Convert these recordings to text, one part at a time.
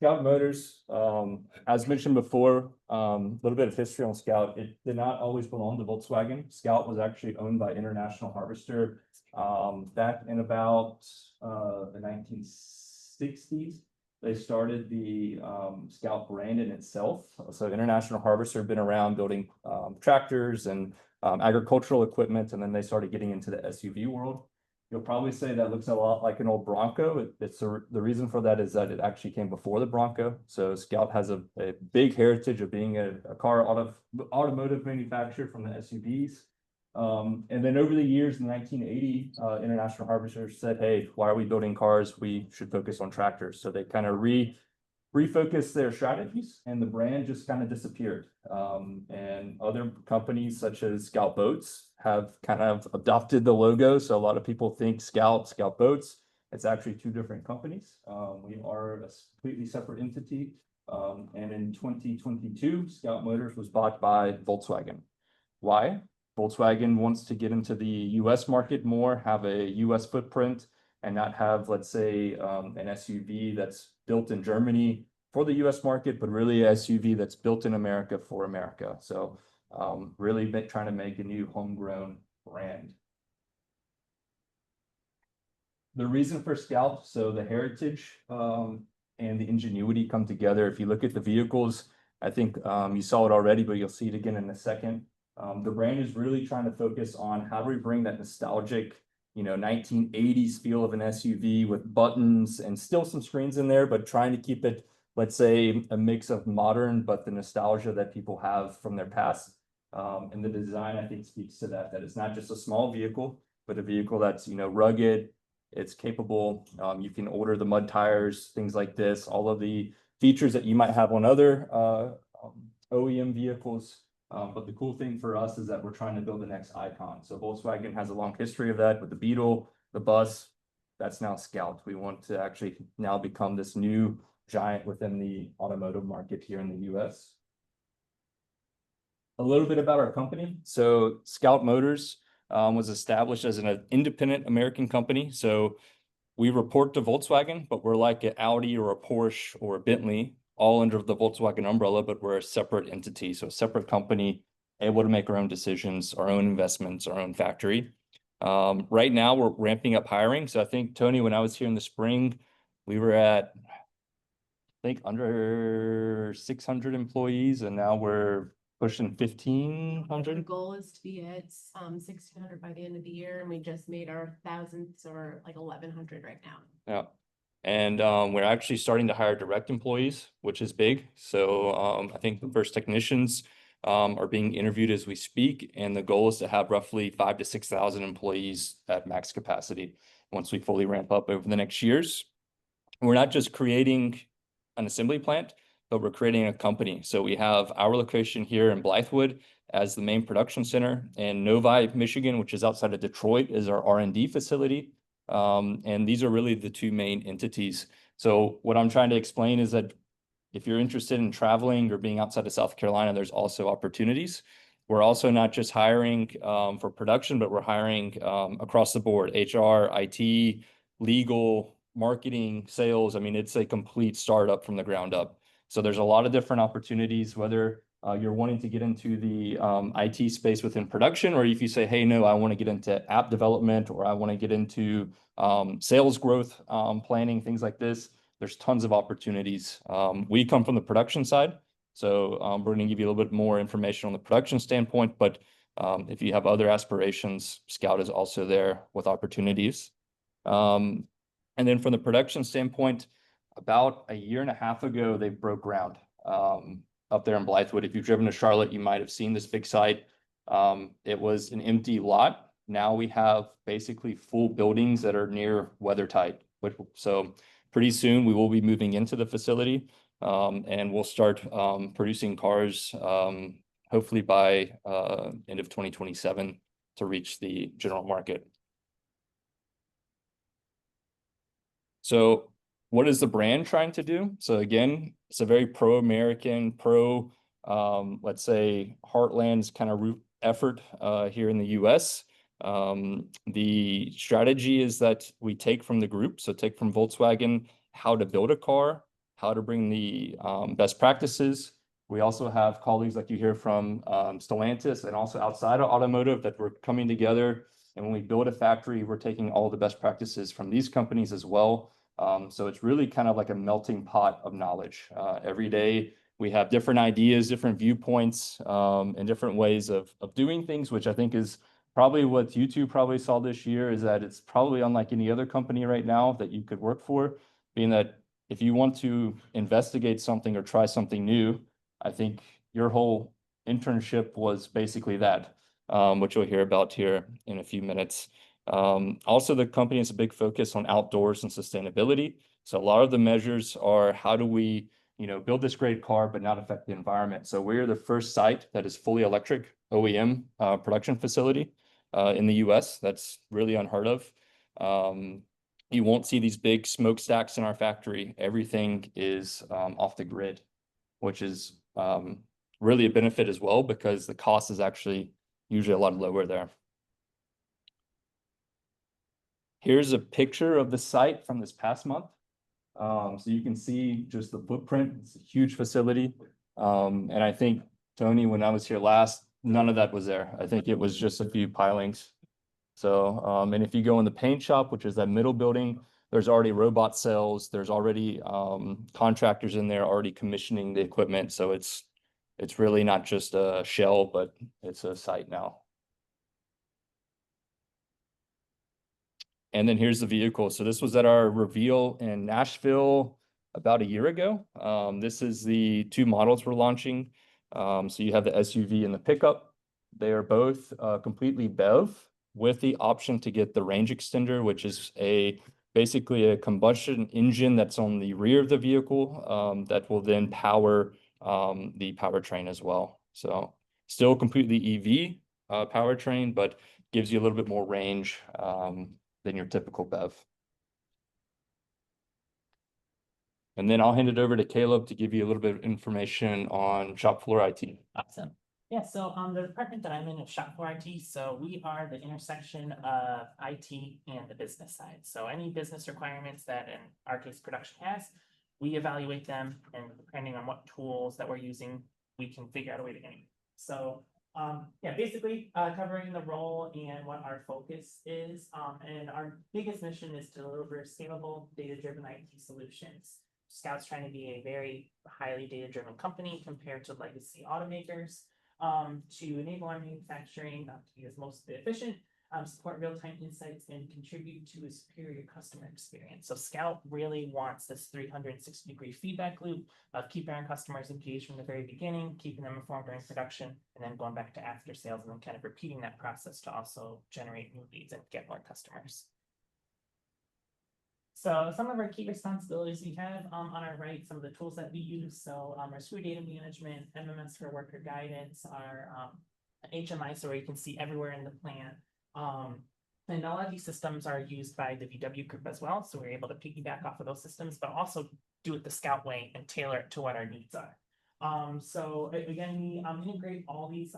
Scout Motors, as mentioned before, a little bit of history on Scout. It did not always belong to Volkswagen. Scout was actually owned by International Harvester back in about the 1960s. They started the Scout brand in itself. So International Harvester had been around building tractors and agricultural equipment, and then they started getting into the SUV world. You'll probably say that looks a lot like an old Bronco. The reason for that is that it actually came before the Bronco. So Scout has a big heritage of being a automotive manufacturer from the SUVs. And then over the years in 1980, International Harvester said, hey, why are we building cars? We should focus on tractors. So they kind of refocused their strategies, and the brand just kind of disappeared. And other companies such as Scout Boats have kind of adopted the logo. So a lot of people think Scout Boats. It's actually two different companies. We are a completely separate entity. And in 2022, Scout Motors was bought by Volkswagen. Why? Volkswagen wants to get into the US market more, have a US footprint, and not have, let's say, an SUV that's built in Germany for the US market, but really an SUV that's built in America for America. So really trying to make a new homegrown brand. The reason for Scout, so the heritage and the ingenuity come together. If you look at the vehicles, I think you saw it already, but you'll see it again in a second. The brand is really trying to focus on how do we bring that nostalgic, 1980s feel of an SUV with buttons and still some screens in there, but trying to keep it, let's say, a mix of modern, but the nostalgia that people have from their past. And the design, I think, speaks to that it's not just a small vehicle, but a vehicle that's, rugged, it's capable. You can order the mud tires, things like this, all of the features that you might have on other OEM vehicles. But the cool thing for us is that we're trying to build the next icon. So Volkswagen has a long history of that with the Beetle, the bus. That's now Scout. We want to actually now become this new giant within the automotive market here in the US. A little bit about our company. So Scout Motors was established as an independent American company. So we report to Volkswagen, but we're like an Audi or a Porsche or a Bentley, all under the Volkswagen umbrella, but we're a separate entity. So a separate company, able to make our own decisions, our own investments, our own factory. Right now we're ramping up hiring. So I think, Tony, when I was here in the spring, we were at, I think, under 600 employees, and now we're pushing 1,500. The goal is to be at 1,600 by the end of the year, and we just made our thousands, or like 1,100 right now. Yeah. And we're actually starting to hire direct employees, which is big. So I think the first technicians are being interviewed as we speak. And the goal is to have roughly 5,000 to 6,000 employees at max capacity once we fully ramp up over the next years. We're not just creating an assembly plant, but we're creating a company. So we have our location here in Blythewood as the main production center, and Novi, Michigan, which is outside of Detroit, is our R&D facility. And these are really the two main entities. So what I'm trying to explain is that if you're interested in traveling or being outside of South Carolina, there's also opportunities. We're also not just hiring for production, but we're hiring across the board: HR, IT, legal, marketing, sales. I mean, it's a complete startup from the ground up. So there's a lot of different opportunities, whether you're wanting to get into the IT space within production, or if you say, hey, no, I want to get into app development, or I want to get into sales growth planning, things like this. There's tons of opportunities. We come from the production side, so we're going to give you a little bit more information on the production standpoint, but if you have other aspirations, Scout is also there with opportunities. And then from the production standpoint, about a year and a half ago, they broke ground up there in Blythewood. If you've driven to Charlotte, you might have seen this big site. It was an empty lot. Now we have basically full buildings that are near weather tight. So pretty soon we will be moving into the facility and we'll start producing cars hopefully by end of 2027 to reach the general market. So what is the brand trying to do? So again, it's a very pro-American, let's say, heartlands kind of root effort here in the US. The strategy is that we take from the group, so take from Volkswagen how to build a car, how to bring the best practices. We also have colleagues like you hear from Stellantis and also outside of automotive that we're coming together. And when we build a factory, we're taking all the best practices from these companies as well. So it's really kind of like a melting pot of knowledge. Every day we have different ideas, different viewpoints, and different ways of doing things, which I think is probably what you two probably saw this year, is that it's probably unlike any other company right now that you could work for, being that if you want to investigate something or try something new, I think your whole internship was basically that, which you'll hear about here in a few minutes. Also, the company has a big focus on outdoors and sustainability. So a lot of the measures are how do we, build this great car but not affect the environment. So we're the first site that is fully electric OEM production facility in the US. That's really unheard of. You won't see these big smokestacks in our factory. Everything is off the grid, which is really a benefit as well because the cost is actually usually a lot lower there. Here's a picture of the site from this past month. So you can see just the footprint. It's a huge facility. And I think, Tony, when I was here last, none of that was there. I think it was just a few pilings. So, and if you go in the paint shop, which is that middle building, there's already robot cells. There's already contractors in there already commissioning the equipment. So it's really not just a shell, but it's a site now. And then here's the vehicle. So this was at our reveal in Nashville about a year ago. This is the two models we're launching. So you have the SUV and the pickup. They are both completely BEV with the option to get the range extender, which is basically a combustion engine that's on the rear of the vehicle that will then power the powertrain as well. So still completely EV powertrain, but gives you a little bit more range than your typical BEV. And then I'll hand it over to Caleb to give you a little bit of information on shop floor IT. Awesome. Yeah, so the department that I'm in is shop floor IT. So we are the intersection of IT and the business side. So any business requirements that in our case production has, we evaluate them, and depending on what tools that we're using, we can figure out a way to get it. So yeah, basically covering the role and what our focus is. And our biggest mission is to deliver scalable, data-driven IT solutions. Scout's trying to be a very highly data-driven company compared to legacy automakers to enable our manufacturing to be as most efficient, support real-time insights, and contribute to a superior customer experience. So Scout really wants this 360-degree feedback loop of keeping our customers engaged from the very beginning, keeping them informed during production, and then going back to after sales and then kind of repeating that process to also generate new leads and get more customers. So some of our key responsibilities we have on our right, some of the tools that we use. So our SKU data management, MMS for worker guidance, our HMI, so where you can see everywhere in the plant. And a lot of these systems are used by the VW group as well. So we're able to piggyback off of those systems, but also do it the Scout way and tailor it to what our needs are. So again, we integrate all these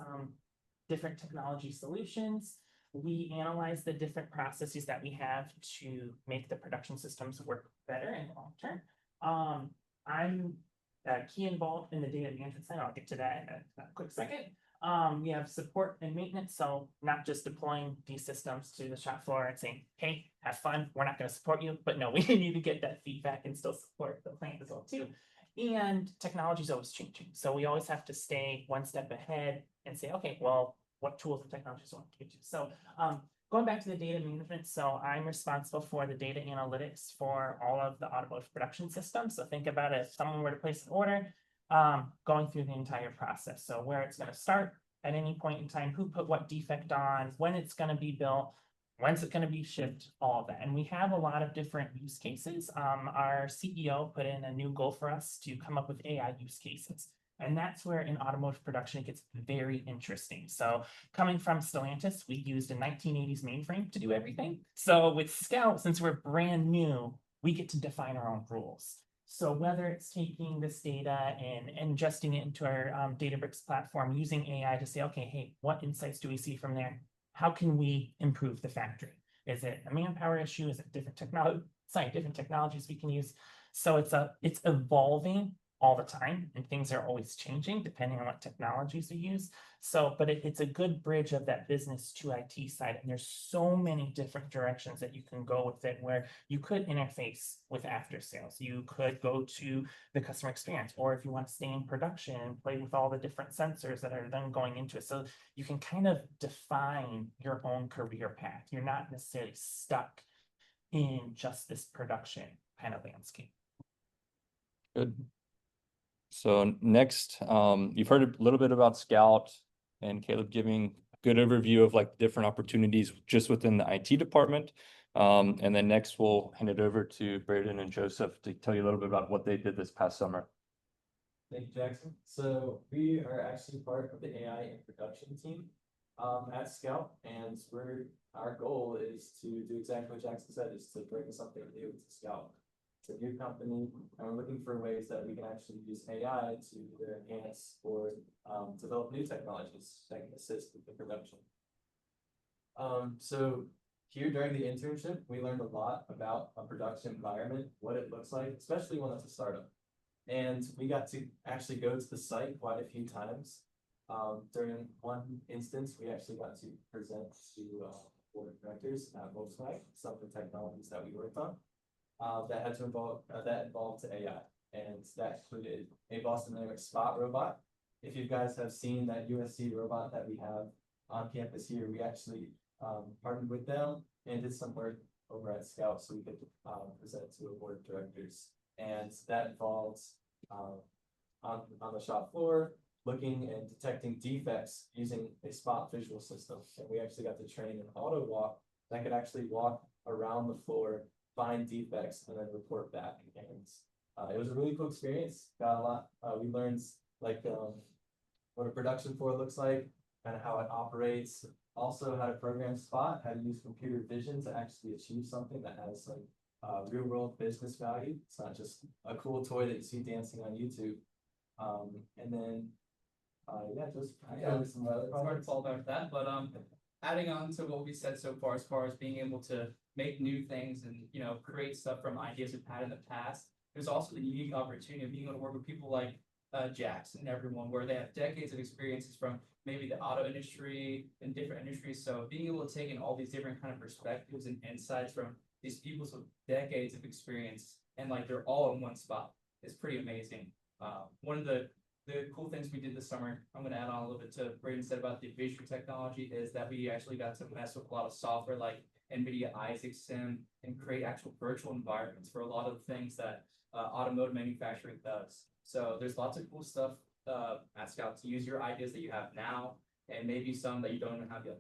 different technology solutions. We analyze the different processes that we have to make the production systems work better in the long term. I'm key involved in the data management side. I'll get to that in a quick second. We have support and maintenance, so not just deploying these systems to the shop floor and saying, hey, have fun, we're not going to support you, but no, we need to get that feedback and still support the plant as well too. And technology is always changing, so we always have to stay one step ahead and say, okay, well, what tools and technologies do I want to get to? So going back to the data management, so I'm responsible for the data analytics for all of the automotive production systems. So think about it, if someone were to place an order, going through the entire process. So where it's going to start at any point in time, who put what defect on, when it's going to be built, when's it going to be shipped, all of that. And we have a lot of different use cases. Our CEO put in a new goal for us to come up with AI use cases. And that's where in automotive production, it gets very interesting. So coming from Stellantis, we used a 1980s mainframe to do everything. So with Scout, since we're brand new, we get to define our own rules. So whether it's taking this data and ingesting it into our Databricks platform, using AI to say, okay, hey, what insights do we see from there? How can we improve the factory? Is it a manpower issue? Is it different technologies we can use? So it's evolving all the time and things are always changing depending on what technologies we use. So, but it's a good bridge of that business to IT side. And there's so many different directions that you can go with it where you could interface with after sales. You could go to the customer experience, or if you want to stay in production and play with all the different sensors that are then going into it. So you can kind of define your own career path. You're not necessarily stuck in just this production kind of landscape. Good. So next, you've heard a little bit about Scout and Caleb giving a good overview of like different opportunities just within the IT department. And then next we'll hand it over to Braden and Joseph to tell you a little bit about what they did this past summer. Thank you, Jackson. So we are actually part of the AI and production team at Scout, and our goal is to do exactly what Jackson said, is to bring something new to Scout. It's a new company, and we're looking for ways that we can actually use AI to either enhance or develop new technologies that can assist with the production. So here during the internship, we learned a lot about a production environment, what it looks like, especially when it's a startup. And we got to actually go to the site quite a few times. During one instance, we actually got to present to board of directors at Volkswagen some of the technologies that we worked on that had to involved AI, and that included a Boston Dynamics Spot robot. If you guys have seen that USC robot that we have on campus here, we actually partnered with them and did some work over at Scout so we could present to a board of directors. And that involves on the shop floor, looking and detecting defects using a Spot visual system. And we actually got to train an auto walk that could actually walk around the floor, find defects, and then report back. And it was a really cool experience. Got a lot. We learned like what a production floor looks like, kind of how it operates. Also how to program Spot, how to use computer vision to actually achieve something that has like real world business value. It's not just a cool toy that you see dancing on YouTube. And then yeah, just some other It's hard to projects. fall back to that, but adding on to what we said so far as being able to make new things and create stuff from ideas we've had in the past, there's also the unique opportunity of being able to work with people like Jackson and everyone, where they have decades of experiences from maybe the auto industry and different industries. So being able to take in all these different kind of perspectives and insights from these people with decades of experience, and like they're all in one spot, is pretty amazing. One of the cool things we did this summer, I'm going to add on a little bit to Braden said about the vision technology, is that we actually got to mess with a lot of software like NVIDIA Isaac Sim and create actual virtual environments for a lot of the things that automotive manufacturing does. So there's lots of cool stuff at Scout to use your ideas that you have now and maybe some that you don't even have yet.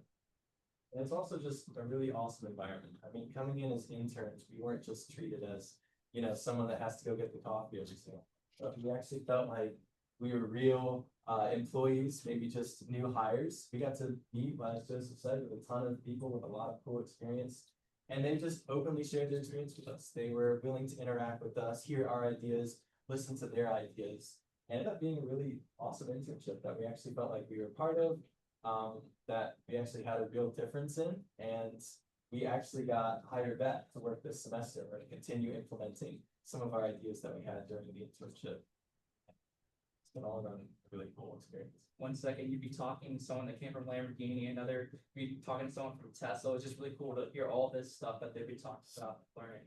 And it's also just a really awesome environment. I mean, coming in as interns, we weren't just treated as, someone that has to go get the coffee every single. But we actually felt like we were real employees, maybe just new hires. We got to meet, as Joseph said, with a ton of people with a lot of cool experience. And they just openly shared their experience with us. They were willing to interact with us, hear our ideas, listen to their ideas. It ended up being a really awesome internship that we actually felt like we were part of, that we actually had a real difference in. And we actually got hired back to work this semester or to continue implementing some of our ideas that we had during the internship. It's been all around a really cool experience. 1 second, you'd be talking to someone that came from Lamborghini, another, you'd be talking to someone from Tesla. It's just really cool to hear all this stuff that they'd be talking about learning.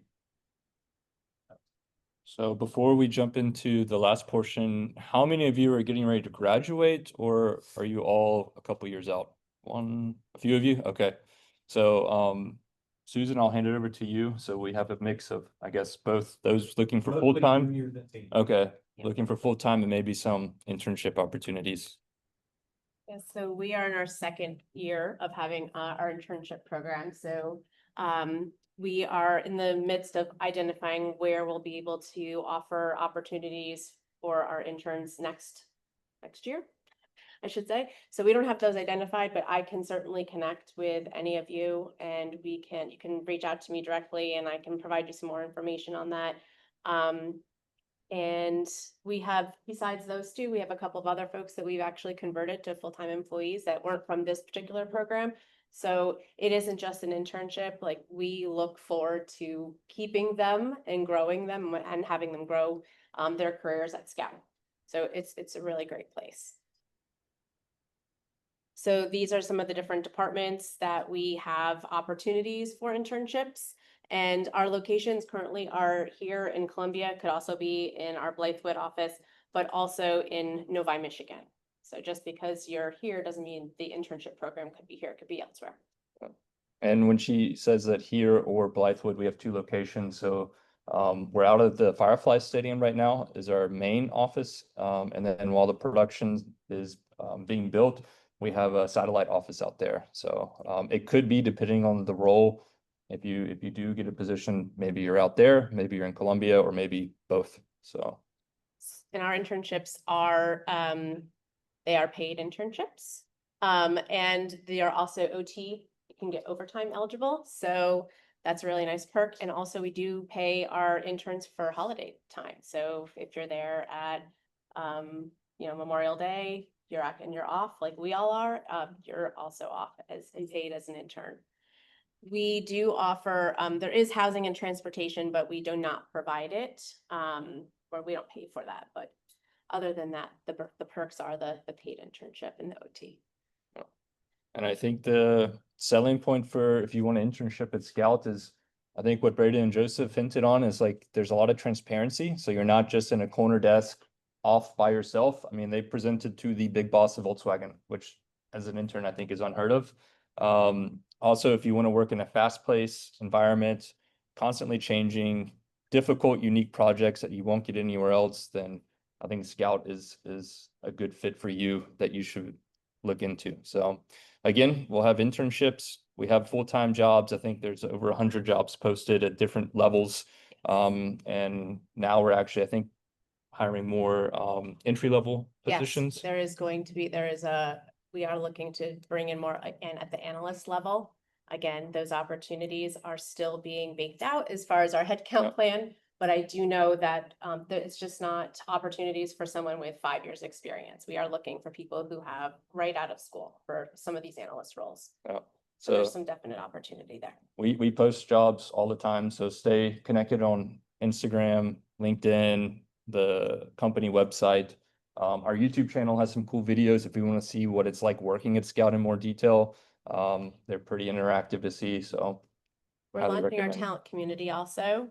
So before we jump into the last portion, how many of you are getting ready to graduate, or are you all a couple years out? A few of you? Okay. So Susan, I'll hand it over to you. So we have a mix of, I guess, both those looking for full-time. Okay, looking for full-time and maybe some internship opportunities. Yes, so we are in our second year of having our internship program. So we are in the midst of identifying where we'll be able to offer opportunities for our interns next year, I should say. So we don't have those identified, but I can certainly connect with any of you, and you can reach out to me directly and I can provide you some more information on that. And we have, besides those two, we have a couple of other folks that we've actually converted to full-time employees that weren't from this particular program. So it isn't just an internship, like we look forward to keeping them and growing them and having them grow their careers at Scout. So it's a really great place. So these are some of the different departments that we have opportunities for internships. And our locations currently are here in Columbia, could also be in our Blythewood office, but also in Novi, Michigan. So just because you're here doesn't mean the internship program could be here, it could be elsewhere. And when she says that here or Blythewood, we have two locations, so we're out of the Firefly Stadium right now is our main office. And then while the production is being built, we have a satellite office out there. So it could be depending on the role. If you do get a position, maybe you're out there, maybe you're in Columbia, or maybe both. So And our internships are, they are paid internships. And they are also OT, you can get overtime eligible, so that's a really nice perk. And also we do pay our interns for holiday time. So if you're there at, Memorial Day, you're off, like we all are, you're also off as and paid as an intern. We do offer, there is housing and transportation, but we do not provide it, or we don't pay for that, but other than that, the perks are the paid internship and the OT. and I think the selling point for if you want an internship at Scout is, I think what Brady and Joseph hinted on is like, there's a lot of transparency. So you're not just in a corner desk off by yourself. I mean, they presented to the big boss of Volkswagen, which as an intern, I think is unheard of. Also, if you want to work in a fast-paced environment, constantly changing, difficult, unique projects that you won't get anywhere else, then I think Scout is a good fit for you that you should look into. So again, we'll have internships. We have full-time jobs. I think there's over 100 jobs posted at different levels. And now we're actually, I think, hiring more entry-level Yes, positions. we are looking to bring in more again at the analyst level. Again, those opportunities are still being baked out as far as our headcount Yeah. plan. But I do know that it's just not opportunities for someone with 5 years experience. We are looking for people who have right out of school for some of these analyst roles. Yeah. So there's some definite opportunity there. We post jobs all the time, so stay connected on Instagram, LinkedIn, the company website. Our YouTube channel has some cool videos if we want to see what it's like working at Scout in more detail. They're pretty interactive to see, so We're highly launching our recommend. talent community also.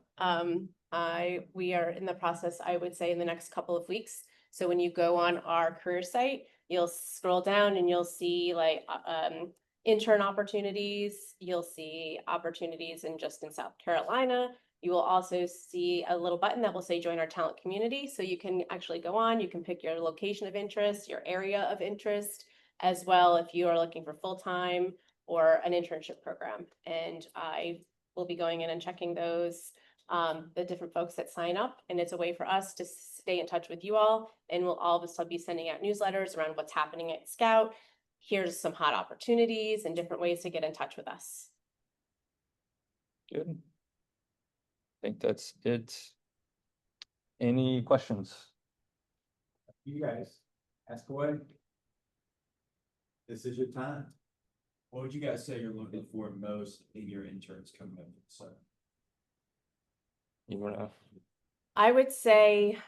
We are in the process, I would say, in the next couple of weeks. So when you go on our career site, you'll scroll down and you'll see like intern opportunities. You'll see opportunities in South Carolina. You will also see a little button that will say join our talent community. So you can actually go on, you can pick your location of interest, your area of interest, as well if you are looking for full-time or an internship program. And I will be going in and checking those, the different folks that sign up. And it's a way for us to stay in touch with you all. And we'll all of us be sending out newsletters around what's happening at Scout. Here's some hot opportunities and different ways to get in touch with us. Good. I think that's it. Any questions? You guys, ask away. This is your time. What would you guys say you're looking for most in your interns coming up? So You wanna? I would say,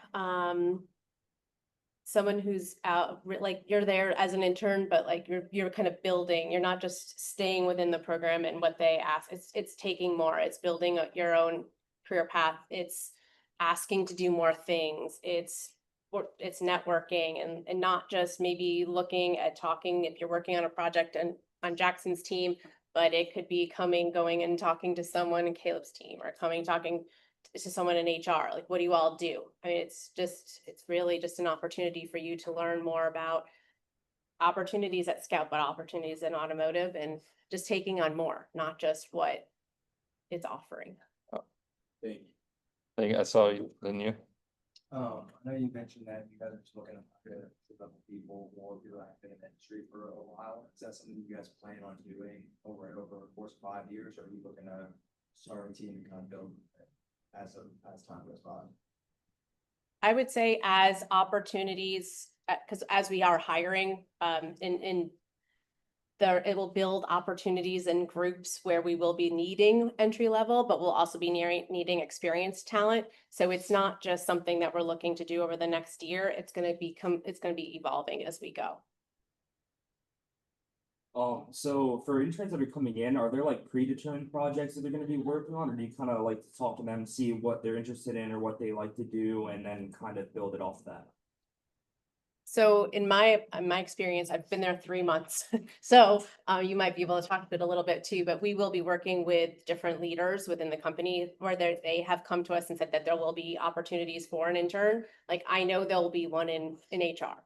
someone who's out, like you're there as an intern, but like you're kind of building, you're not just staying within the program and what they ask. It's taking more, it's building your own career path. It's asking to do more things. It's networking and not just maybe looking at talking if you're working on a project and on Jackson's team, but it could be going and talking to someone in Caleb's team or talking to someone in HR, like, what do you all do? I mean, it's really just an opportunity for you to learn more about opportunities at Scout, but opportunities in automotive and just taking on more, not just what it's offering. Thank you. I think I saw you, didn't you? I know you mentioned that you guys are just looking to hire level people or if you're been in the industry for a while. Is that something you guys plan on doing over the course of 5 years? Or are you looking to start a team and kind of build as time goes by? I would say as opportunities, because as we are hiring, in it will build opportunities and groups where we will be needing entry level, but we'll also be needing experienced talent. So it's not just something that we're looking to do over the next year. It's going to be evolving as we go. So for interns that are coming in, are there like predetermined projects that they're gonna be working on, or do you kind of like to talk to them, see what they're interested in or what they like to do, and then kind of build it off that? So in my experience, I've been there 3 months. So you might be able to talk to it a little bit too, but we will be working with different leaders within the company where they have come to us and said that there will be opportunities for an intern. Like I know there will be one in HR.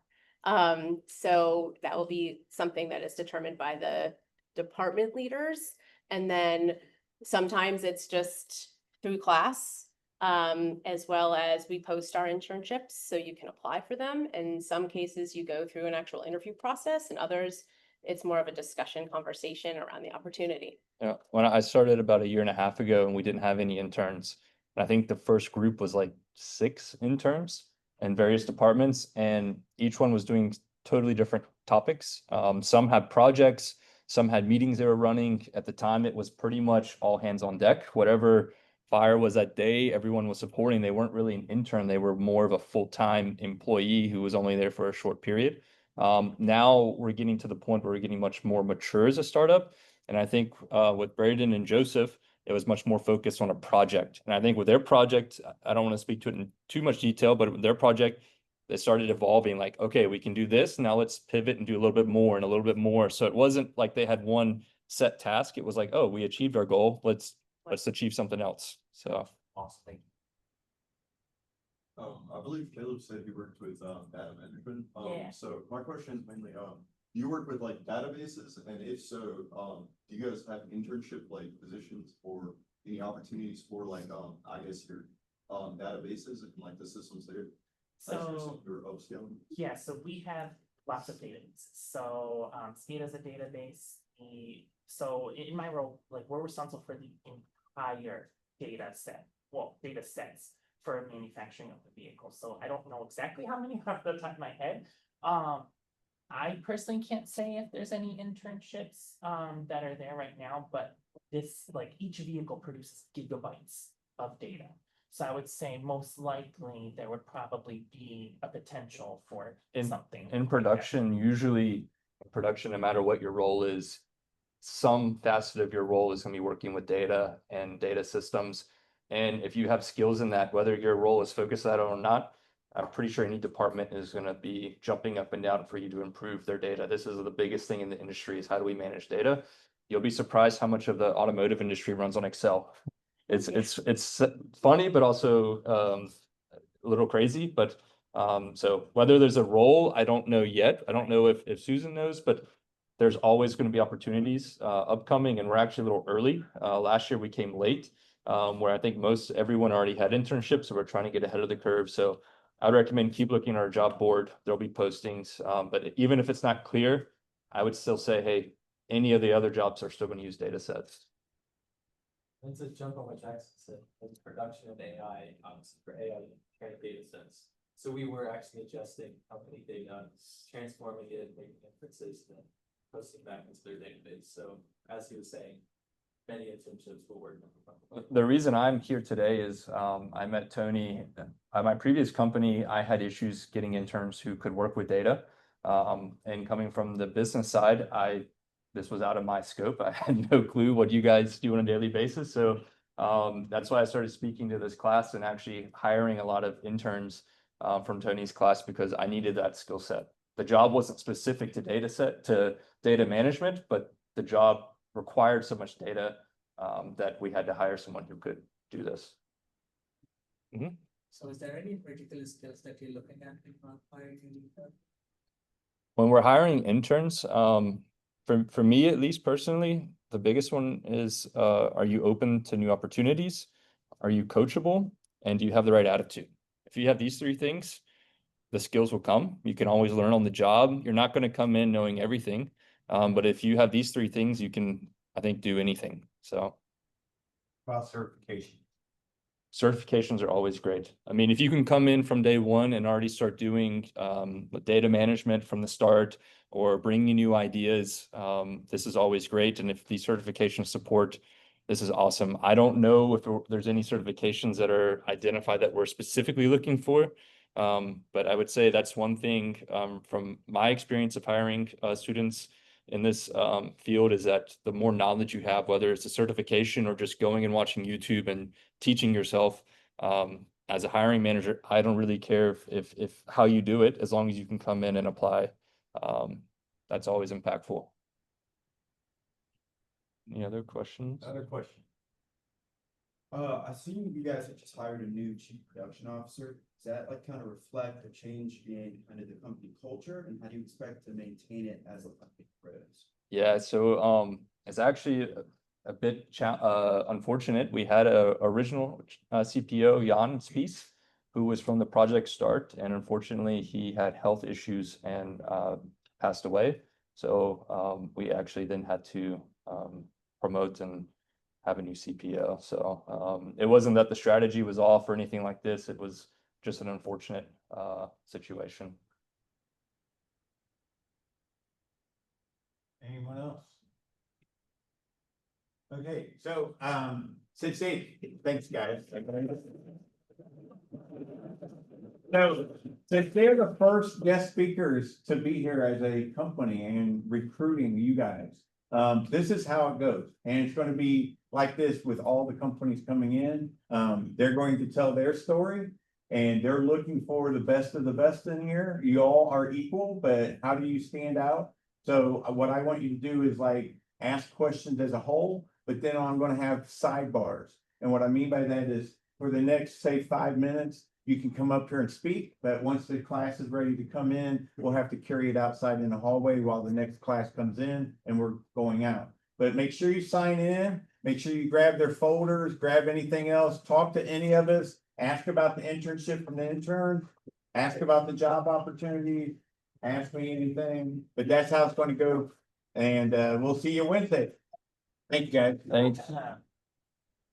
So that will be something that is determined by the department leaders. And then sometimes it's just through class, as well as we post our internships so you can apply for them. In some cases, you go through an actual interview process, and others, it's more of a discussion conversation around the opportunity. Yeah, when I started about a year and a half ago and we didn't have any interns, and I think the first group was like 6 interns in various departments, and each one was doing totally different topics. Some had projects, some had meetings they were running. At the time, it was pretty much all hands on deck. Whatever fire was that day, everyone was supporting. They weren't really an intern. They were more of a full-time employee who was only there for a short period. Now we're getting to the point where we're getting much more mature as a startup. And I think with Braden and Joseph, it was much more focused on a project. And I think with their project, I don't want to speak to it in too much detail, but with their project, they started evolving like, okay, we can do this. Now let's pivot and do a little bit more and a little bit more. So it wasn't like they had one set task. It was like, oh, we achieved our goal. Let's achieve something else. So Awesome, thank you. I believe Caleb said he worked with data management. Yeah. So my question is mainly, do you work with like databases? And if so, do you guys have internship like positions or any opportunities for like I guess your databases and like the systems there? So, Your upscaling? yeah, so we have lots of databases. So, SCADA is a database. So in my role, like we're responsible for the entire data sets for manufacturing of the vehicle. So I don't know exactly how many off the top of my head. I personally can't say if there's any internships that are there right now, but this, like each vehicle produces gigabytes of data. So I would say most likely there would probably be a potential for something. in production, usually production, no matter what your role is, some facet of your role is going to be working with data and data systems. And if you have skills in that, whether your role is focused on that or not, I'm pretty sure any department is going to be jumping up and down for you to improve their data. This is the biggest thing in the industry is how do we manage data? You'll be surprised how much of the automotive industry runs on Excel. It's funny, but also a little crazy. But so whether there's a role, I don't know yet. I don't know if Susan knows, but there's always going to be opportunities upcoming, and we're actually a little early. Last year we came late, where I think everyone already had internships, so we're trying to get ahead of the curve. So I would recommend keep looking at our job board. There'll be postings, but even if it's not clear, I would still say, hey, any of the other jobs are still going to use data sets. And to jump on what Jackson said, the production of AI, obviously for AI trained data sets. So we were actually adjusting company data, transforming it, making inferences, and then posting back into their database. So as he was saying, many internships will work. The reason I'm here today is I met Tony. At my previous company, I had issues getting interns who could work with data. And coming from the business side, this was out of my scope. I had no clue what you guys do on a daily basis. So that's why I started speaking to this class and actually hiring a lot of interns from Tony's class, because I needed that skill set. The job wasn't specific to data management, but the job required so much data that we had to hire someone who could do this. So is there any particular skills that you're looking at in hiring? When we're hiring interns, for me, at least personally, the biggest one is, are you open to new opportunities? Are you coachable? And do you have the right attitude? If you have these 3 things, the skills will come. You can always learn on the job. You're not going to come in knowing everything. But if you have these 3 things, you can, I think, do anything. So. About certification. Certifications are always great. I mean, if you can come in from day one and already start doing data management from the start, or bringing new ideas, this is always great. And if the certification support, this is awesome. I don't know if there's any certifications that are identified that we're specifically looking for. But I would say that's one thing, from my experience of hiring, students in this, field, is that the more knowledge you have, whether it's a certification or just going and watching YouTube and teaching yourself, as a hiring manager, I don't really care if how you do it, as long as you can come in and apply. That's always impactful. Any other questions? Other question. I seen you guys have just hired a new chief production officer. Does that like kind of reflect a change in kind of the company culture, and how do you expect to maintain it as the company grows? Yeah, so it's actually a bit unfortunate. We had a original CPO, Jan Spies, who was from the project start, and unfortunately he had health issues and passed away. So we actually then had to promote and have a new CPO. So it wasn't that the strategy was off or anything like this. It was just an unfortunate situation. Anyone else? Okay, so, since thanks, guys. So, since they're the first guest speakers to be here as a company and recruiting you guys, this is how it goes. And it's gonna be like this with all the companies coming in. They're going to tell their story, and they're looking for the best of the best in here. You all are equal, but how do you stand out? So what I want you to do is like ask questions as a whole, but then I'm gonna have sidebars. And what I mean by that is for the next, say, 5 minutes, you can come up here and speak, but once the class is ready to come in, we'll have to carry it outside in the hallway while the next class comes in and we're going out. But make sure you sign in, make sure you grab their folders, grab anything else, talk to any of us, ask about the internship from the intern, ask about the job opportunity, ask me anything, but that's how it's gonna go. And we'll see you Wednesday. Thank you, guys. Thanks.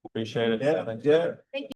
Appreciate it. Yeah, yeah.